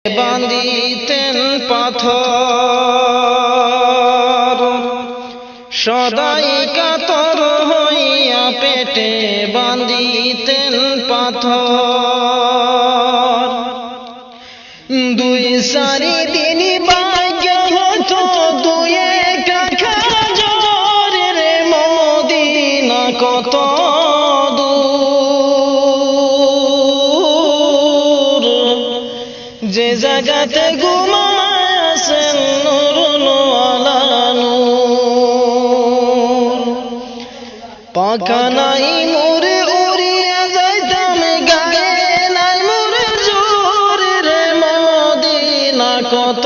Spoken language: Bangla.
বাঁধিতেন পাথর, সদাই কাতর হইয়া পেটে বাঁধিতেন পাথর। দুই সারি দিন ভাগ্য হতো দুই কাখা জোর রে, মদিনা কত দূর, যে জায়গাতে ঘুমায়াছেন নূরুল আলা নূর। পাখা নাই মোরে উড়িয়া যাইতাম গায়ে নাই মোরে জোর রে, মদিনা কত